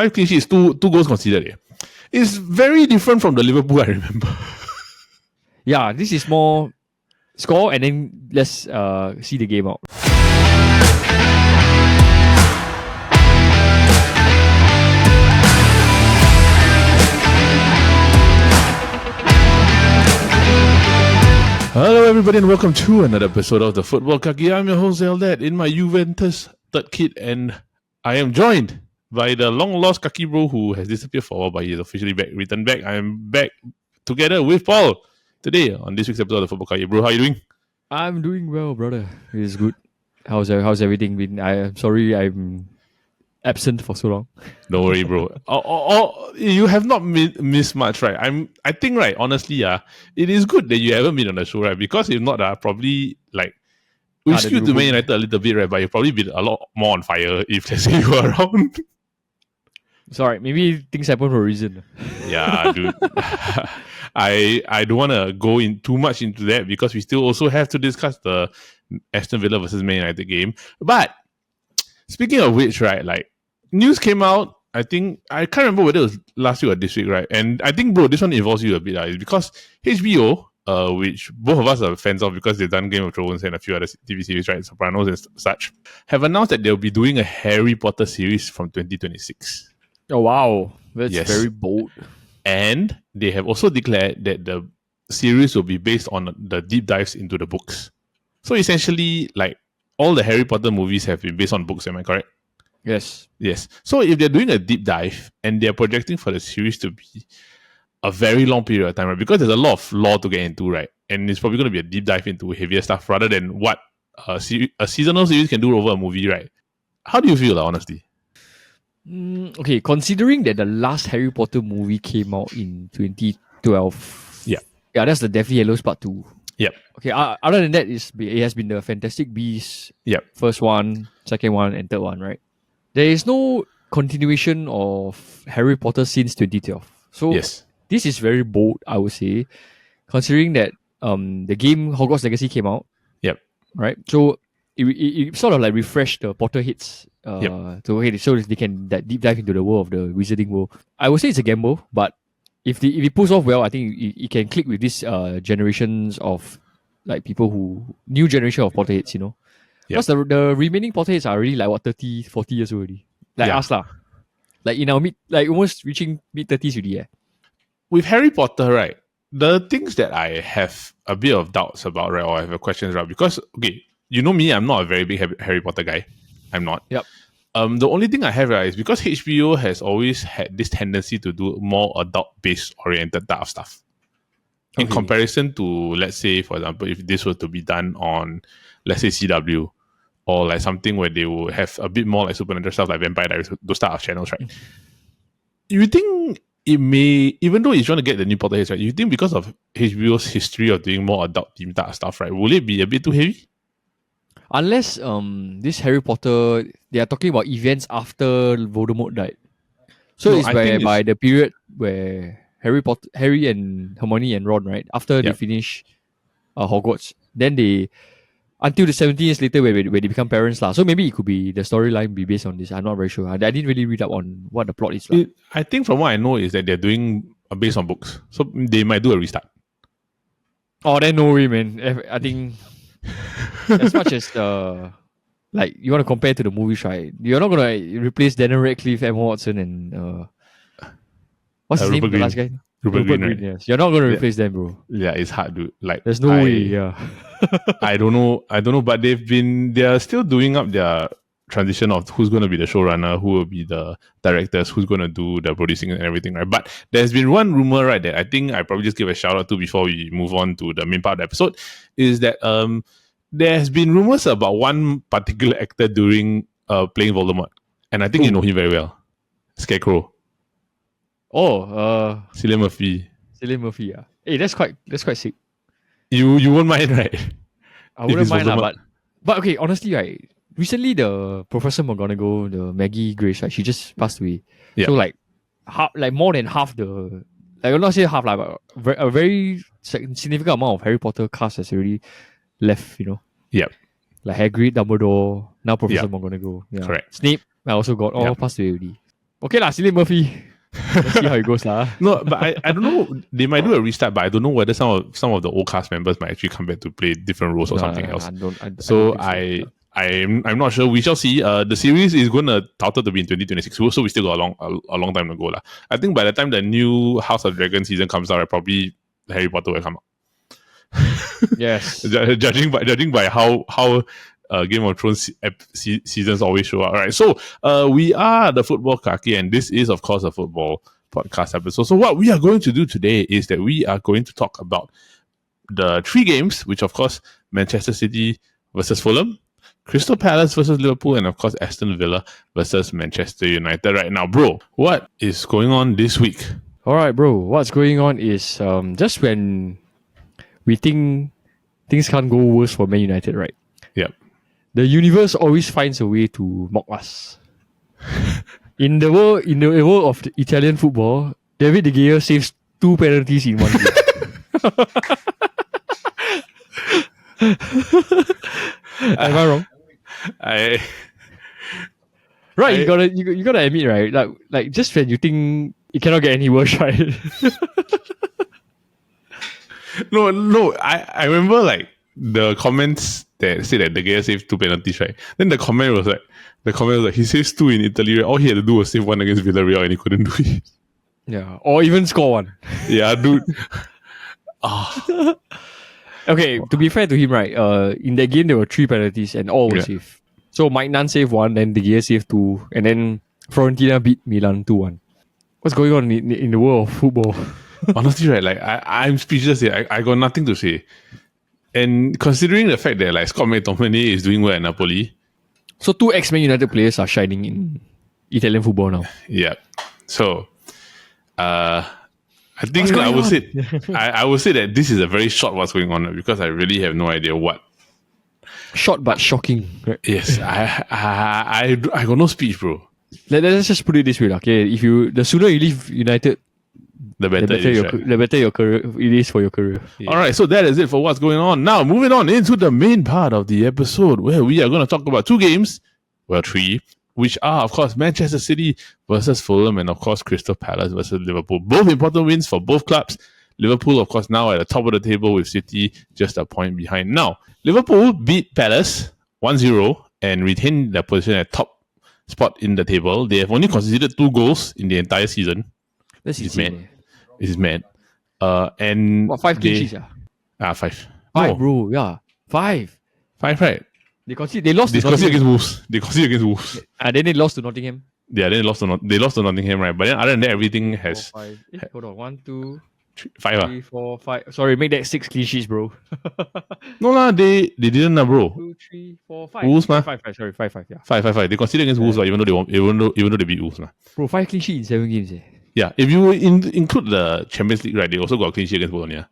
5 clean sheets, two goals conceded. It's very different from the Liverpool I remember. Yeah, this is more score and then let's see the game out. Hello everybody and welcome to another episode of the Futbol Kaki. I'm your host Eldad in my Juventus third kit, and I am joined by the long lost Kaki bro who has disappeared for a while, but he is officially returned back. I am back together with Paul today on this week's episode of the Futbol Kaki. Bro, how are you doing? I'm doing well, brother. It's good. How's everything been? I'm sorry I'm absent for so long. Don't worry, bro. You have not missed much, right? I think, right, honestly, it is good that you haven't been on the show, right? Because if not, probably like we skewed to Man United a little bit, right? But you've probably been a lot more on fire if let's say you were around. Sorry, maybe things happen for a reason. Yeah, dude. I don't want to go in too much into that because we still also have to discuss the Aston Villa versus Man United game. But speaking of which, right, like news came out, I think, I can't remember whether it was last week or this week, right? And I think, bro, this one involves you a bit, right? Because HBO, which both of us are fans of because they've done Game of Thrones and a few other TV series, right? Sopranos and such, have announced that they'll be doing a Harry Potter series from 2026. Oh, wow. That's very bold. And they have also declared that the series will be based on the deep dives into the books. So essentially, like, all the Harry Potter movies have been based on books, am I correct? Yes. So if they're doing a deep dive and they're projecting for the series to be a very long period of time, right? Because there's a lot of lore to get into, right? And it's probably going to be a deep dive into heavier stuff rather than what a seasonal series can do over a movie, right? How do you feel, honestly? Okay, considering that the last Harry Potter movie came out in 2012. Yeah, that's the Deathly Hallows Part 2. Yep. Okay, other than that, it has been the Fantastic Beasts. Yep. First one, second one, and third one, right? There is no continuation of Harry Potter since 2012. So yes, this is very bold, I would say, considering that the game Hogwarts Legacy came out. Yep. Right? So it sort of like refreshed the Potterheads so they can deep dive into the world of the Wizarding world. I would say it's a gamble, but if it pulls off well, I think it can click with this generations of like people new generation of Potterheads, you know. Because the remaining Potterheads are already like what 30, 40 years already. Like us lah. Like in our almost reaching mid-30s already. Yeah. With Harry Potter, right, the things that I have a bit of doubts about, right, or I have questions about, because okay, you know me, I'm not a very big Harry Potter guy. I'm not. Yep. The only thing I have, right, is because HBO has always had this tendency to do more adult-based oriented type of stuff. In comparison to, let's say, for example, if this were to be done on, let's say, CW, or like something where they will have a bit more like supernatural stuff like Vampire Diaries, those type of channels, right? You think it may, even though it's trying to get the new Potterheads, right, you think because of HBO's history of doing more adult themed type of stuff, right, will it be a bit too heavy? Unless this Harry Potter, they are talking about events after Voldemort died. So it's by the period where Harry and Hermione and Ron, right, after they finish Hogwarts, then they until the 17 years later where they become parents lah. So maybe it could be the storyline be based on this. I'm not very sure. I didn't really read up on what the plot is. I think from what I know is that they're doing based on books. So they might do a restart. Oh, then no way, man. I think as much as like you want to compare to the movies, right? You're not gonna replace Daniel Radcliffe, Emma Watson, and what's his name? The last guy? Rupert Green, right? Yes. You're not gonna replace them, bro. Yeah, it's hard, dude. Like there's no way. Yeah. I don't know, but they're still doing up their transition of who's going to be the showrunner, who will be the directors, who's going to do the producing and everything, right? But there's been one rumor, right, that I think I probably just give a shout out to before we move on to the main part of the episode, is that there has been rumors about one particular actor playing Voldemort, and I think you know him very well, Scarecrow. Oh, Cillian Murphy. Yeah. Hey, that's quite sick. You won't mind, right? I wouldn't mind, but okay, honestly, right, recently the Professor McGonagall, the Maggie Grace, right, she just passed away. Yeah. So like more than half the, like, I'll not say half, but a very significant amount of Harry Potter cast has already left, you know. Yep. Like Hagrid, Dumbledore, now Professor McGonagall. Yeah. Correct. Snape, I also got all passed away already. Okay lah, Cillian Murphy. Let's see how it goes lah. No, but I don't know. They might do a restart, but I don't know whether some of the old cast members might actually come back to play different roles or something else. I don't think so. I'm not sure. We shall see. The series is gonna touted to be in 2026, so we still got a long time to go lah. I think by the time the new House of Dragon season comes out, right, probably Harry Potter will come out. Yes. judging by how Game of Thrones seasons always show up. All right, so we are the Football Kaki, and this is of course a football podcast episode. So what we are going to do today is that we are going to talk about the 3 games, which of course Manchester City versus Fulham, Crystal Palace versus Liverpool, and of course Aston Villa versus Manchester United. Right now, bro, what is going on this week? All right, bro. What's going on is just when we think things can't go worse for Man United, right? Yep. The universe always finds a way to mock us. In the world of the Italian football, David De Gea saves 2 penalties in one game. Am I wrong? You gotta admit, right? Like just when you think it cannot get any worse, right? No. I remember like the comments that said that De Gea saved 2 penalties, right? Then the comment was like, he saves 2 in Italy, right? All he had to do was save 1 against Villarreal, and he couldn't do it. Yeah, or even score 1. Yeah, dude. Okay, to be fair to him, right? In that game there were 3 penalties and all were saved. So Mike Nunn saved 1, then De Gea saved 2, and then Fiorentina beat Milan 2-1. What's going on in the world of football? Honestly, right? Like I'm speechless here. I got nothing to say. And considering the fact that like Scott McTominay is doing well at Napoli, so 2 ex-Man United players are shining in Italian football now. Yeah. So, I think I would say I would say that this is a very short what's going on because I really have no idea what. Short but shocking. Right? Yes, I got no speech, bro. Let's just put it this way, okay? The sooner you leave United, the better your career it is for your career. Yeah. All right, so that is it for what's going on. Now, moving on into the main part of the episode, where we are going to talk about 2 games, well, 3, which are, of course, Manchester City versus Fulham, and, of course, Crystal Palace versus Liverpool. Both important wins for both clubs. Liverpool, of course, now at the top of the table with City just a point behind. Now, Liverpool beat Palace 1-0 and retained their position at top spot in the table. They have only conceded 2 goals in the entire season. This is mad. This is mad. And what, 5 clean sheets? 5. 5, no. bro. Yeah, 5. 5, right? They lost. They conceded against Wolves. Then they lost to Nottingham. Yeah, then they lost to Nottingham, right? But then other than that, everything has 4, 5. Hold on, 1, 2, 5. 3, 4, 5. Sorry, make that 6 clean sheets, bro. No lah, they didn't, bro. 2, 3, 4, 5. Wolves, 5. Sorry, 5. Yeah. 5. They conceded against Wolves, even though they beat Wolves, Bro, 5 clean sheets in 7 games. Yeah, if you include the Champions League, right, they also got a clean sheet against Bologna.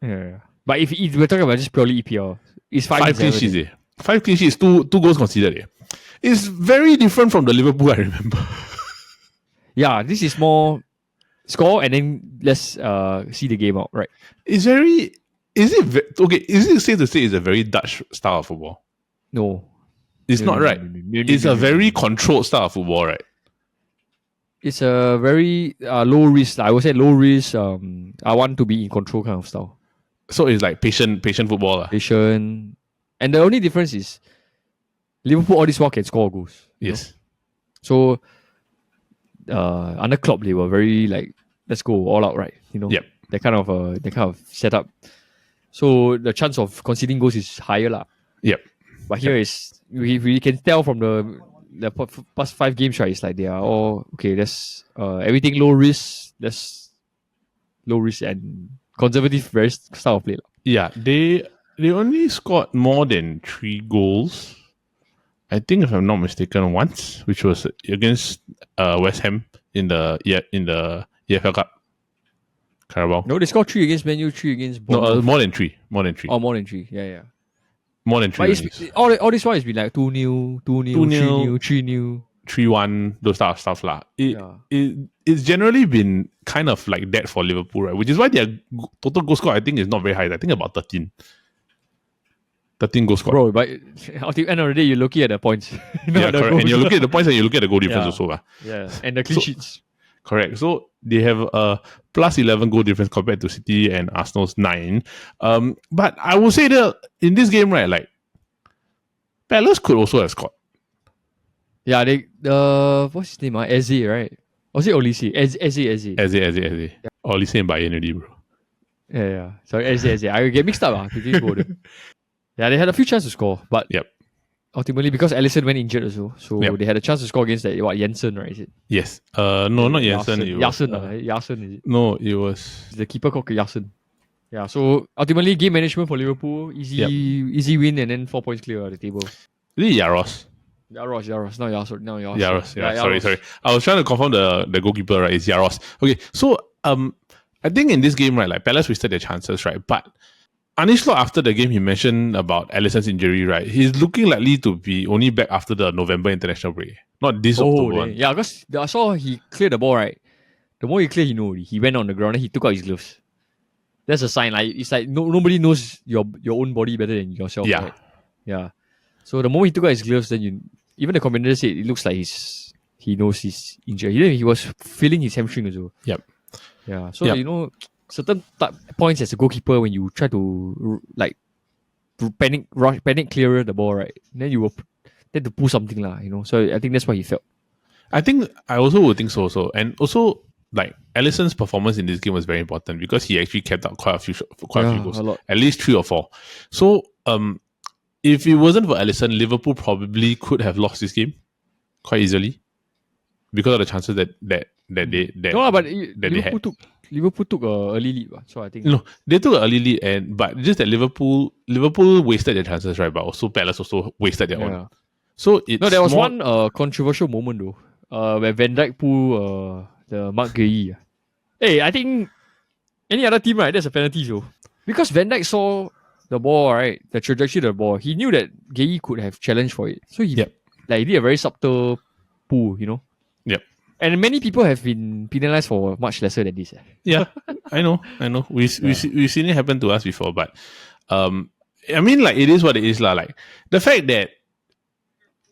Yeah. But if we're talking about just purely EPL, it's 5 clean sheets. 5 clean sheets, 2 goals conceded. It's very different from the Liverpool I remember. Yeah, this is more score and then let's see the game out, right? Is it safe to say it's a very Dutch style of football? No. It's not, right? It's a very controlled style of football, right? It's a very low risk. I would say low risk. I want to be in control kind of style. So it's like patient football. Patient. And the only difference is Liverpool all this while can score goals. Yes. So under Klopp they were very like, let's go all out, right? Yep. That kind of setup. So the chance of conceding goals is higher lah. Yep. But here is we can tell from the past 5 games, right? It's like they are all okay. That's everything low risk. That's low risk and conservative, very style of play. Yeah, they only scored more than 3 goals. I think, if I'm not mistaken, once, which was against West Ham in the EFL Cup. Carabao. No, they scored 3 against Man U, 3 against Bournemouth. No, more than 3. Oh, more than 3. Yeah. More than 3. But all this one has been like 2-0, 2-0, 3-0, 3-0. 3-1, those type of stuff lah. It's generally been kind of like that for Liverpool, right? Which is why their total goal score, I think, is not very high. I think about 13. 13 goal scored. Bro, but at the end of the day, you're looking at the points. Yeah, correct. And you're looking at the points and you look at the goal difference also. Yeah, and the clean sheets. Correct. So they have a plus 11 goal difference compared to City and Arsenal's 9. But I would say that in this game, right, like Palace could also have scored. Yeah, they what's his name? Eze, right? Or was it Olise? Eze. Eze. Olise and Bayern already, bro. Yeah. Sorry, Eze. I get mixed up. Yeah, they had a few chances to score, but ultimately because Alisson went injured also, so they had a chance to score against that Jensen, right? Is it? Yes. No, not Jensen. Yasin, is it? No, it was the keeper called Yasin. Yeah, so ultimately game management for Liverpool, easy win and then 4 points clear of the table. Is it Yaros? Yaros, not Yaros. Yaros. Sorry. I was trying to confirm the goalkeeper, right? It's Yaros. Okay, so I think in this game, right, like Palace wasted their chances, right? But Arne Slot, after the game, he mentioned about Alisson's injury, right? He's looking likely to be only back after the November international break, not this October one. Yeah, because I saw he cleared the ball, right? The more he cleared, he went on the ground and he took out his gloves. That's a sign. Like it's like nobody knows your own body better than yourself. Yeah. Right? Yeah. So the moment he took out his gloves, then even the commentator said it looks like he knows he's injured. He was feeling his hamstring as well. Yep. Yeah. So certain points as a goalkeeper when you try to like panic clear the ball, right? Then you will tend to pull something lah. So I think that's what he felt. I also would think so. And also, like Alisson's performance in this game was very important because he actually kept out quite a few goals, at least 3 or 4. So if it wasn't for Alisson, Liverpool probably could have lost this game quite easily because of the chances that they had. Liverpool took an early lead, so I think they took an early lead, but just that Liverpool wasted their chances, right? But also Palace also wasted their own. So there was one controversial moment though, where Van Dijk pulled the Mark Guehi. Hey, I think any other team, right? There's a penalty, so because Van Dijk saw the ball, right, the trajectory of the ball, he knew that Guehi could have challenged for it, so he did a very subtle pull, Yep. And many people have been penalized for much lesser than this. Yeah, I know. We've seen it happen to us before, but I mean, like it is what it is, lah. Like the fact that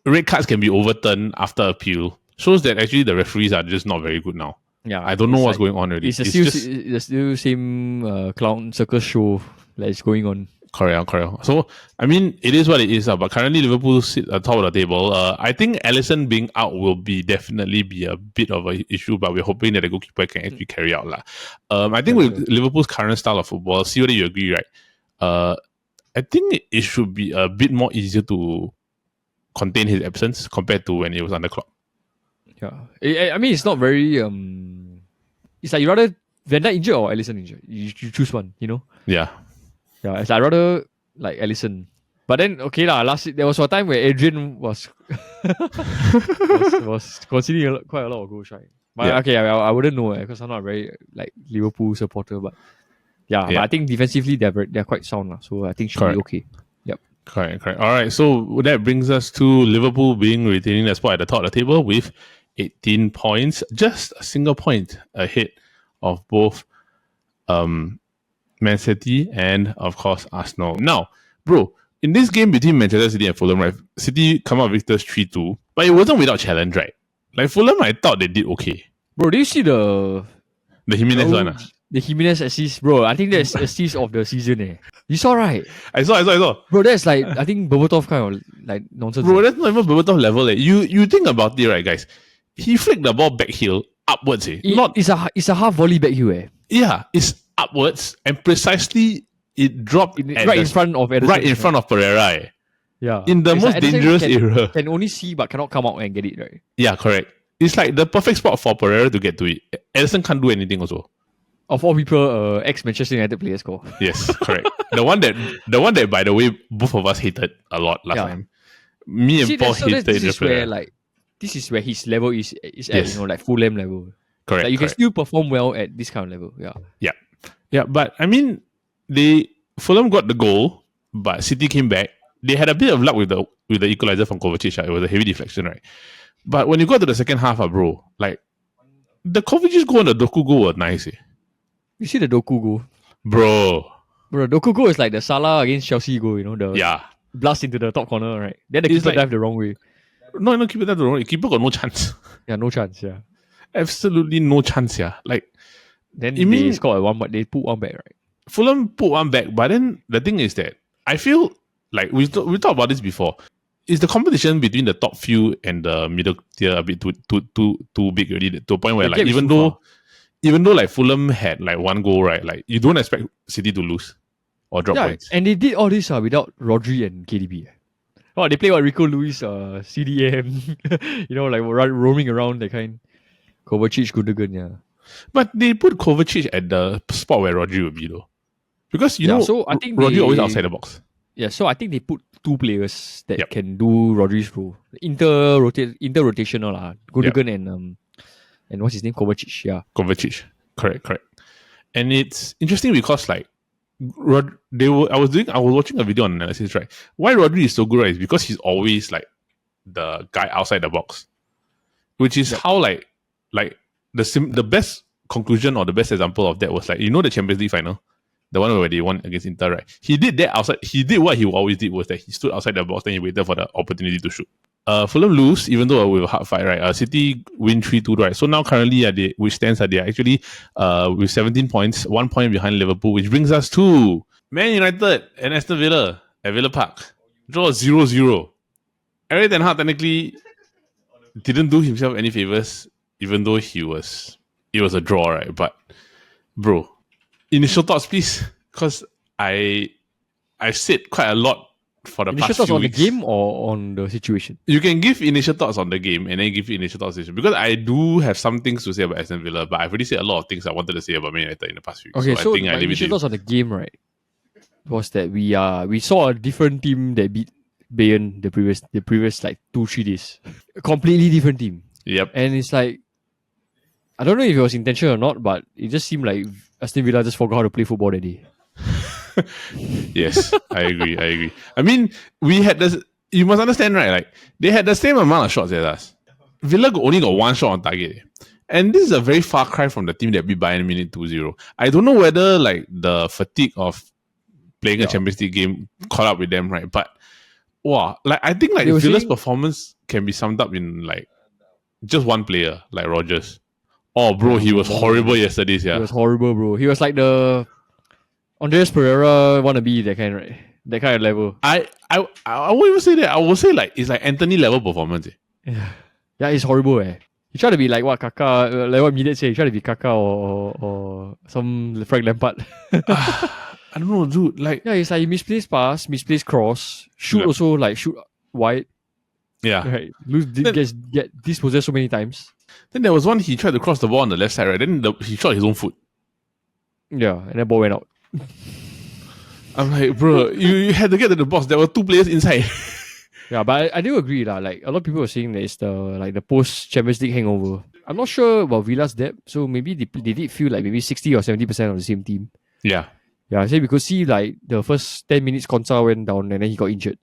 red cards can be overturned after appeal shows that actually the referees are just not very good now. Yeah, I don't know what's going on already. It's still same clown circus show that is going on. Correct. So, I mean, it is what it is. But currently, Liverpool sit at the top of the table. I think Alisson being out will definitely be a bit of an issue, but we're hoping that the goalkeeper can actually carry out. I think with Liverpool's current style of football, see whether you agree, right? I think it should be a bit more easier to contain his absence compared to when he was under Klopp. Yeah. I mean, it's not very... it's like you rather Van Dijk injured or Alisson injured. You choose one, Yeah. Yeah, it's like rather like Alisson. But then there was a time where Adrian was was conceding quite a lot of goals, right? But I wouldn't know because I'm not a very like Liverpool supporter. But but I think defensively they're quite sound, so I think should be okay. Yep. Correct. All right, so that brings us to Liverpool retaining their spot at the top of the table with 18 points, just a single point ahead of both Man City and of course Arsenal. Now, bro, in this game between Manchester City and Fulham, right, City come out victors 3-2, but it wasn't without challenge, right? Like Fulham, I thought they did okay. Bro, do you see the Jimenez one? The Jimenez assist, bro. I think that's assist of the season. You saw, right? I saw. Bro, that's like I think Berbatov kind of like nonsense. Bro, that's not even Berbatov level. You think about it, right, guys? He flicked the ball back heel upwards. It's a half volley back heel. Yeah, it's upwards and precisely it dropped right in front of Ederson, right in front of Pereira. Yeah, in the most dangerous area. Can only see but cannot come out and get it, right? Yeah, correct. It's like the perfect spot for Pereira to get to it. Ederson can't do anything also. Of all people, ex-Manchester United players score. Yes, correct. The one that, by the way, both of us hated a lot last time. Me and Paul hated Pereira. This is where his level is at, like Fulham level. Correct. Like you can still perform well at this kind of level. Yeah, but I mean, Fulham got the goal, but City came back. They had a bit of luck with the equalizer from Kovacic. It was a heavy deflection, right? But when you got to the second half, bro, like the Kovacic goal and the Doku goal were nice. You see the Doku goal, bro. Doku goal is like the Salah against Chelsea goal. Yeah, blast into the top corner, right? Then the It's keeper like- dive the wrong way. No, keeper that the wrong. Keeper got no chance. Yeah, no chance. Yeah. Absolutely no chance. Yeah, like Then You they mean- scored one, but they put one back, right? Fulham put one back, but then the thing is that I feel like we talked about this before. Is the competition between the top few and the middle tier a bit too big already to a point where The like gap is even too though far. even though like Fulham had like one goal, right? Like you don't expect City to lose or drop Yeah, points. and they did all this without Rodri and KDB. Oh, they play what Rico Lewis, CDM, like roaming around that kind. Kovacic, Gundogan, yeah. But they put Kovacic at the spot where Rodri would be though. Because you Yeah, know so I think Rodri they- always outside the box. Yeah, so I think they put two players that Yep. can do Rodri's role. Inter-rotational lah. Gundogan and what's his name? Kovacic, yeah. Kovacic. Correct. And it's interesting because like I was watching a video on analysis, right? Why Rodri is so good, right, is because he's always like the guy outside the box. Which is how like the best conclusion or the best example of that was like, the Champions League final, the one where they won against Inter, right? He did that outside. He did what he always did, was that he stood outside the box and he waited for the opportunity to shoot. Fulham lose, even though we were hard fight, right? City win 3-2, right? So now currently, which stands they are actually with 17 points, 1 point behind Liverpool, which brings us to Man United and Aston Villa at Villa Park. Draw 0-0. Erik Ten Hag technically didn't do himself any favors, even though it was a draw, right? But bro, initial thoughts, please, because I've said quite a lot for the Initial past thoughts few on weeks. the game or on the situation? You can give initial thoughts on the game and then give initial thoughts because I do have some things to say about Aston Villa, but I've already said a lot of things I wanted to say about Man United in the past few weeks. Okay, so I think my I leave it to initial you. thoughts on the game, right, was that we saw a different team that beat Bayern the previous like 2-3 days. A completely different team. Yep. And it's like, I don't know if it was intentional or not, but it just seemed like Aston Villa just forgot how to play football that day. Yes, I agree. I mean, we had this. You must understand, right? Like they had the same amount of shots as us. Villa only got one shot on target, and this is a very far cry from the team that beat Bayern Munich 2-0. I don't know whether like the fatigue of playing a Champions League game caught up with them, right? But wow, like I think like They were Villa's saying- performance can be summed up in like just one player, like Rodgers. Oh, bro, he was horrible yesterday. It Yeah, was horrible, bro. He was like the Andreas Pereira wannabe, that kind, right? That kind of level. I won't even say that. I will say like it's like Anthony level performance. Yeah, it's horrible, eh. He tried to be like what Kaka, like what Midet said, he tried to be Kaka or some Frank Lampard. I don't know, dude. Like, Yeah, it's like he misplaced pass, misplaced cross, shoot Yeah. also like shoot wide, yeah. right? Get dispossessed so many times. Then there was one he tried to cross the ball on the left side, right? Then he shot his own foot. Yeah, and then ball went out. I'm like, bro, you had to get to the box. There were two players inside. Yeah, but I do agree lah. Like a lot of people were saying that it's the post Champions League hangover. I'm not sure about Villa's depth, so maybe they did feel like maybe 60 or 70% of the same team. Yeah. Yeah, I say we could see like the first 10 minutes Konsa went down and then he got injured.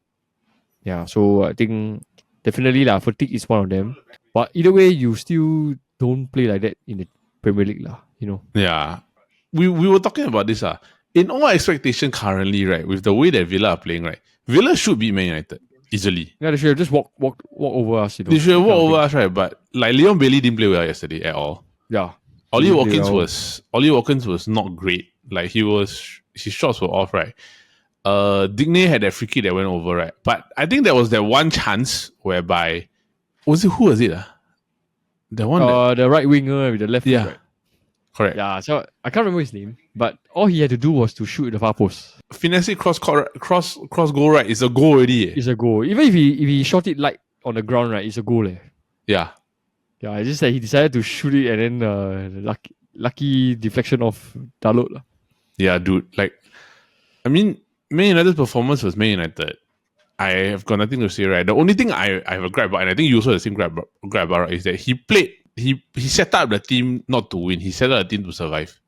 Yeah, so I think definitely fatigue is one of them. But either way, you still don't play like that in the Premier League lah. Yeah. We were talking about this. In all expectation currently, right, with the way that Villa are playing, right, Villa should beat Man United easily. Yeah, they should have just walk over us. They should have walked over us, right? But like Leon Bailey didn't play well yesterday at all. Yeah. Ollie Didn't play Watkins was not great. Like his shots were off, right? Digne had that free kick that went over, right? But I think there was that one chance whereby who was it? The one that, The right winger with the left foot, yeah, right? correct. Yeah, so I can't remember his name, but all he had to do was to shoot the far post. Finesse cross goal, right? It's a goal already. It's a goal. Even if he shot it light on the ground, right, it's a goal. Yeah. Yeah, it's just that he decided to shoot it and then lucky deflection of Dalot lah. Yeah, dude. Like, I mean, Man United's performance was Man United. I have got nothing to say, right? The only thing I have a gripe about, and I think you also have the same gripe about, right, is that he set up the team not to win. He set up the team to survive.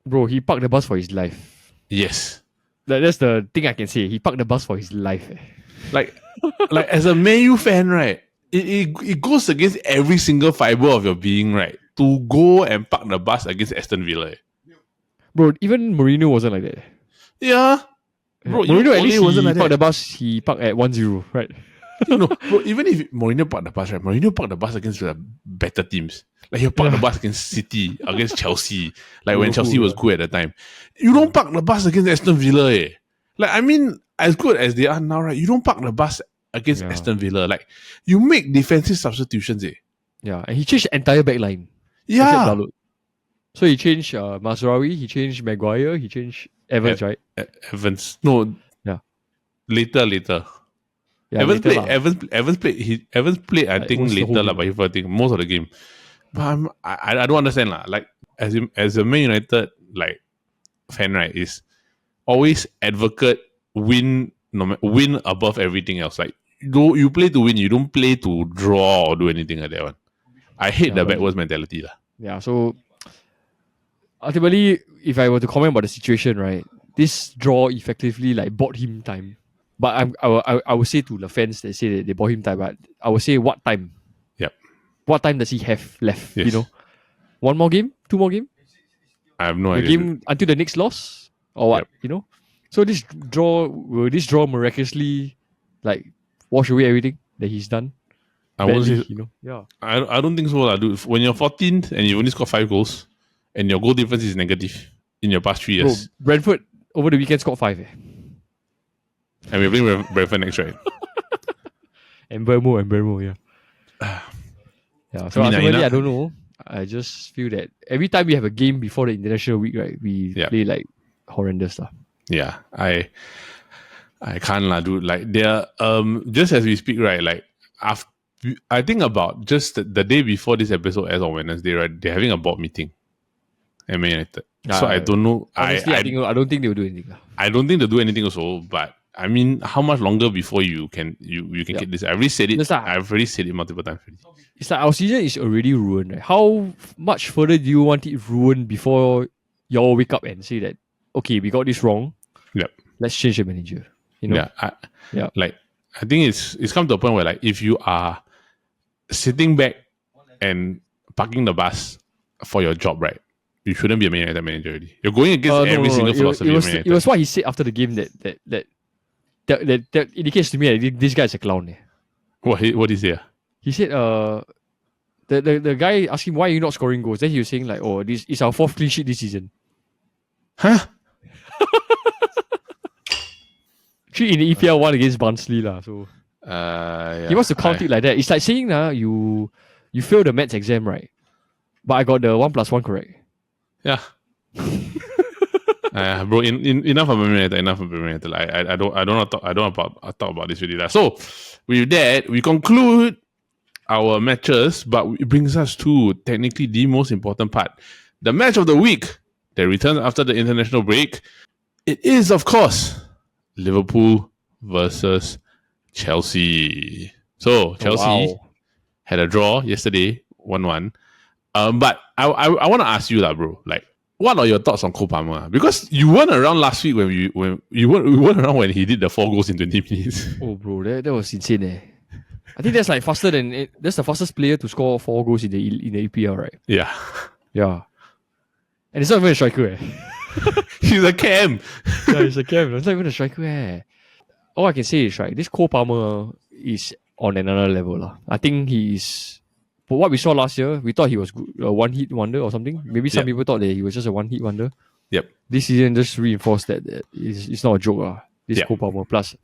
Bro, he parked the bus for his life. Yes. That's the thing I can say. He parked the bus for his life. Like as a Man U fan, right, it goes against every single fiber of your being, right, to go and park the bus against Aston Villa. Bro, even Mourinho wasn't like that. Yeah. Bro, Mourinho at Ole least wasn't he like parked that. the bus. He parked at 1-0, right? No, bro, even if Mourinho parked the bus, right? Mourinho parked the bus against the better teams. Like he parked the bus against City, against Chelsea. Like when Liverpool, Chelsea was good at the time. You don't park the bus against Aston Villa, eh? Like I mean, as good as they are now, right? You don't park the bus against Aston Villa. Like you make defensive substitutions, eh? Yeah, and he changed the entire back line. Except Yeah. Dalot. So he changed Mazraoui, he changed Maguire, he changed Evans, right? Evans. No. Yeah. Later. Yeah, Evans later played. Evans played. I think almost the whole later, game. but he I think most of the game. But I don't understand lah. Like as a Man United like fan, right? Is always advocate win win above everything else. Like you play to win. You don't play to draw or do anything like that one. I hate the backwards mentality lah. Yeah, so ultimately, if I were to comment about the situation, right, this draw effectively like bought him time. But I would say to the fans that say that they bought him time, but I would say what time? Yep. What time does he have left? Yes. You know, 1 more game, 2 more game, I have no the idea. game until the next loss or what? Yep. You know. So this draw miraculously like wash away everything that he's done? I won't Badly, say. you know. Yeah. I don't think so lah, dude. When you're 14th and you only score 5 goals, and your goal difference is negative in your past 3 Bro, years, Brentford over the weekend scored 5. and we're playing Brentford next, right? And Bermo, yeah. Yeah. So I mean, ultimately, I don't know. I just feel that every time we have a game before the international week, right, we play like horrendous stuff. Yeah, I can't lah, dude. Like they're just as we speak, right? Like after I think about just the day before this episode as on Wednesday, right? They're having a board meeting at Man United. So I don't know. Honestly, I don't think they will do anything. I don't think they'll do anything also. But I mean, how much longer before you can get this? I've already said it. I've already said it multiple times already. It's like our season is already ruined. Right? How much further do you want it ruined before y'all wake up and say that, okay, we got this wrong. Yep. Let's change the manager. You know? Yeah. Like I think it's come to a point where like if you are sitting back and parking the bus for your job, right? You shouldn't be a Man United manager already. You're going against every single philosophy of Man United. It was what he said after the game that indicates to me that this guy is a clown. Eh. What did he say? He said the guy asked him why are you not scoring goals. Then he was saying like, oh, this is our 4th clean sheet this season. Huh? 3 in the EPL, 1 against Barnsley lah. So he wants to count it like that. It's like saying you failed the maths exam, right? But I got the 1+1 correct. Yeah. Bro, enough of Man United. Enough of Man United. I don't talk about this really. So with that, we conclude our matches, but it brings us to technically the most important part, the match of the week that returns after the international break. It is, of course, Liverpool versus Chelsea. So Chelsea had a draw yesterday, 1-1. But I want to ask you lah, bro. Like, what are your thoughts on Cole Palmer? Because you weren't around last week when you weren't around when he did the 4 goals in 20 minutes. Oh, bro, that was insane. Eh. I think that's like that's the fastest player to score 4 goals in the EPL, right? Yeah. Yeah. And it's not even a striker. Eh. He's a cam. Yeah, he's a cam. It's not even a striker. Eh. All I can say is right. This Cole Palmer is on another level lah. I think he's. For what we saw last year, we thought he was a one-hit wonder or something. Maybe some people thought that he was just a one-hit wonder. Yep. This season just reinforced that it's not a joke. This Cole Palmer. Plus,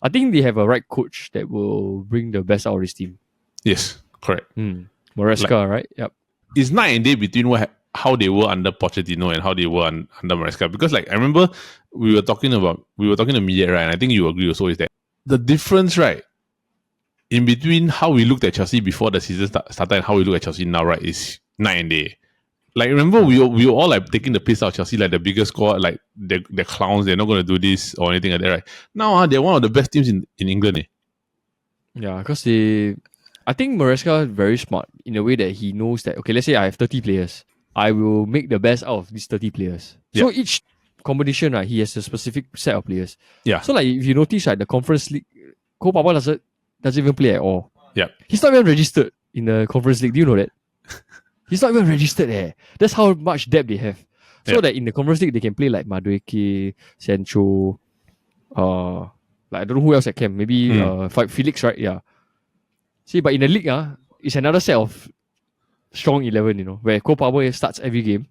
I think they have a right coach that will bring the best out of this team. Yes, correct. Maresca, right? Yep. It's night and day between how they were under Pochettino and how they were under Maresca. Because like I remember we were talking to media, right? And I think you agree also is that the difference, right? In between how we looked at Chelsea before the season started and how we look at Chelsea now, right, is night and day. Like, remember, we were all like taking the piss out of Chelsea, like the biggest squad, like they're clowns, they're not going to do this or anything like that, right? Now, they're one of the best teams in England. Eh? Yeah, because I think Maresca is very smart in a way that he knows that, okay, let's say I have 30 players. I will make the best out of these 30 players. So each competition, right, he has a specific set of players. Yeah. So, like, if you notice, right, the Conference League, Cole Palmer doesn't even play at all. Yeah. He's not even registered in the Conference League. Do you know that? He's not even registered there. That's how much depth they have. So that in the Conference League, they can play like Madueke, Sancho, Like I don't know who else at camp. Maybe Felix, right? Yeah. See, but in the league, it's another set of strong 11, where Cole Palmer starts every game.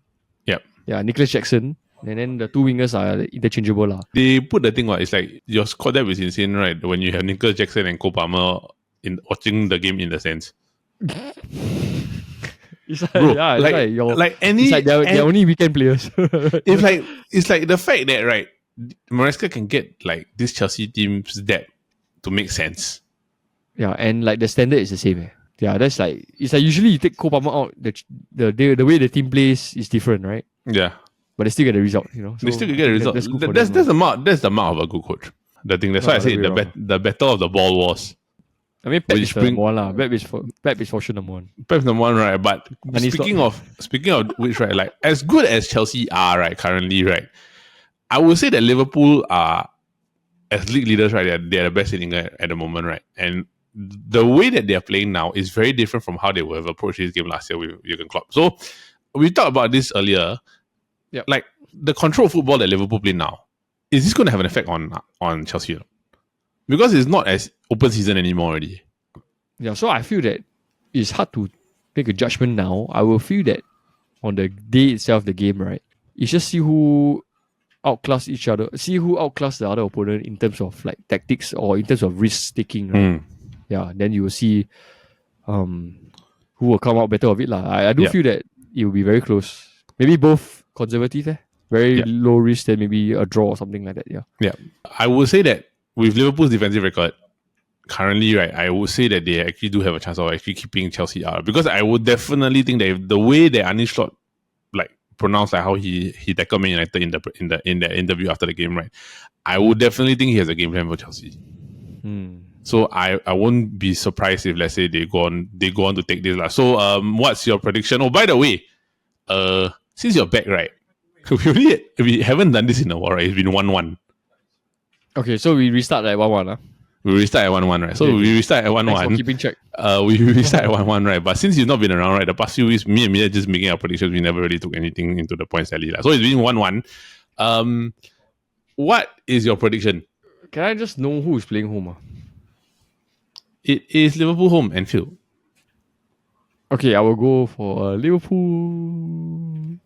Yep. Yeah, Nicholas Jackson. And then the two wingers are interchangeable. They put the thing, it's like your squad depth is insane, right? When you have Nicholas Jackson and Cole Palmer in watching the game in the sense. It's like, Bro, it's like they're only weekend players. It's like the fact that, right, Maresca can get like this Chelsea team's depth to make sense. Yeah, and like the standard is the same. Yeah, that's like, it's like usually you take Cole Palmer out, the way the team plays is different, right? Yeah. But they still get the result, So they still get the result. That's the mark of a good coach. The thing. That's why I say the battle of the ball was. I mean, Pep is number one lah. Pep is for sure number one. Pep's number one, right? But speaking of which, right, like as good as Chelsea are, right, currently, right, I would say that Liverpool are, as league leaders, right, they're the best in England at the moment, right? And the way that they're playing now is very different from how they would have approached this game last year with Jurgen Klopp. So we talked about this earlier. Yeah, like the control football that Liverpool play now, is this going to have an effect on Chelsea? Because it's not as open season anymore already. Yeah, so I feel that it's hard to make a judgment now. I will feel that on the day itself, the game, right, it's just see who outclass each other, see who outclass the other opponent in terms of like tactics or in terms of risk taking, right? Yeah, then you will see who will come out better of it. I do feel that it will be very close. Maybe both conservative, very low risk, then maybe a draw or something like that. Yeah. I would say that with Liverpool's defensive record currently, right, I would say that they actually do have a chance of actually keeping Chelsea out, because I would definitely think that if the way that Arne Slot like pronounced like how he tackled Man United in the interview after the game, right, I would definitely think he has a game plan for Chelsea. So I won't be surprised if, let's say, they go on to take this. So what's your prediction? Oh, by the way, since you're back, right, we haven't done this in a while, right? It's been 1-1. Okay, so we restart at 1-1. We restart at 1-1, right? So we restart at 1-1. Thanks for keeping check. We restart at 1-1, right? But since you've not been around, right, the past few weeks, me and Mia just making our predictions, we never really took anything into the points tally. So it's been 1-1. What is your prediction? Can I just know who is playing home? It is Liverpool home, Anfield. Okay, I will go for Liverpool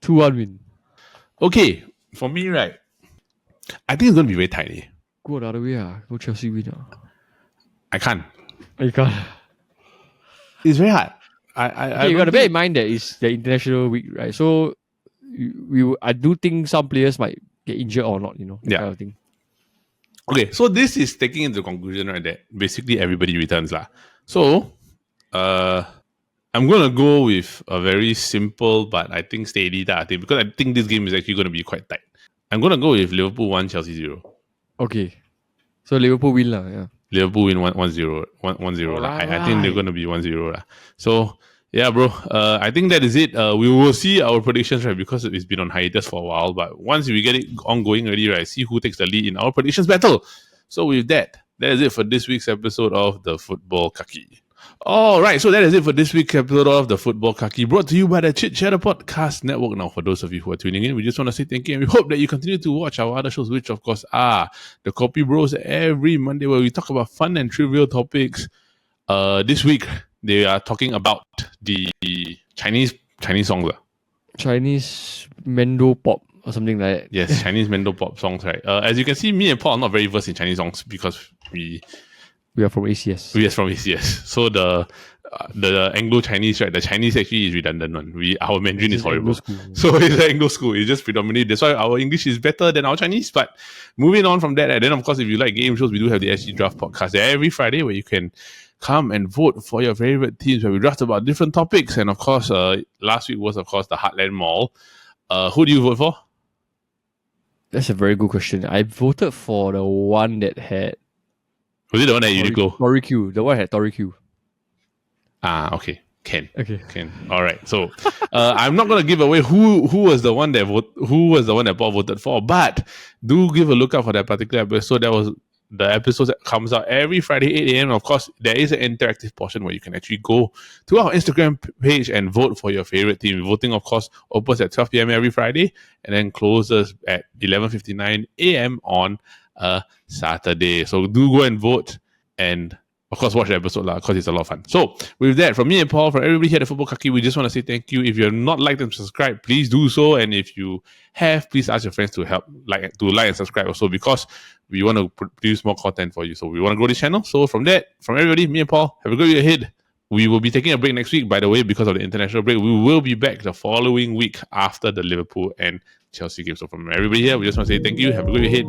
2-1 win. Okay, for me, right, I think it's going to be very tight. Go the other way, go Chelsea win. I can't. You can't. It's very hard. You got to bear in mind that it's the international week, right? So I do think some players might get injured or not, Yeah. Kind of thing. Okay, so this is taking into conclusion, right, that basically everybody returns. So, I'm going to go with a very simple but I think steady thing, because I think this game is actually going to be quite tight. I'm going to go with Liverpool 1, Chelsea 0. Okay. So Liverpool win yeah. Liverpool win 1-0. 1-0. I think they're going to be 1-0. So, yeah, bro. I think that is it. We will see our predictions, right, because it's been on hiatus for a while. But once we get it ongoing already, right, see who takes the lead in our predictions battle. So with that is it for this week's episode of the Futbol Kaki. All right, so that is it for this week's episode of the Futbol Kaki, brought to you by the Chit Podcast Network. Now, for those of you who are tuning in, we just want to say thank you, and we hope that you continue to watch our other shows, which of course are the Copy Bros every Monday, where we talk about fun and trivial topics. This week they are talking about the Chinese songs. Chinese Mendo Pop or something like that. Yes, Chinese Mendo Pop songs, right? As you can see, me and Paul are not very versed in Chinese songs because we are from ACS. We are from ACS. So the Anglo-Chinese, right? The Chinese actually is redundant one. Our Mandarin is horrible. So it's an Anglo school. It's just predominantly, that's why our English is better than our Chinese. But moving on from that, and then of course, if you like game shows, we do have the SG Draft podcast every Friday, where you can come and vote for your favorite teams, where we draft about different topics. And of course, last week was of course the Heartland Mall. Who do you vote for? That's a very good question. I voted for the one that had... Was it the one at Uniqlo? Tory Q. The one that had Tory Q. Okay. Ken. All right. So I'm not going to give away who was the one that Paul voted for, but do give a look out for that particular episode. That was the episode that comes out every Friday 8 a.m. Of course, there is an interactive portion where you can actually go to our Instagram page and vote for your favorite team. Voting, of course, opens at 12 p.m. every Friday and then closes at 11:59 a.m. on a Saturday. So do go and vote and of course, watch the episode because it's a lot of fun. So, with that, from me and Paul, from everybody here at Futbol Kaki, we just want to say thank you. If you're not liked and subscribed, please do so. And if you have, please ask your friends to help like and subscribe also, because we want to produce more content for you. So we want to grow this channel. So from everybody, me and Paul, have a good week ahead. We will be taking a break next week, by the way, because of the international break. We will be back the following week after the Liverpool and Chelsea game. So from everybody here, we just want to say thank you. Have a good week ahead.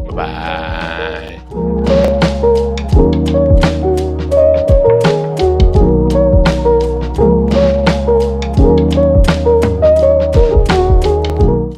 Bye-bye.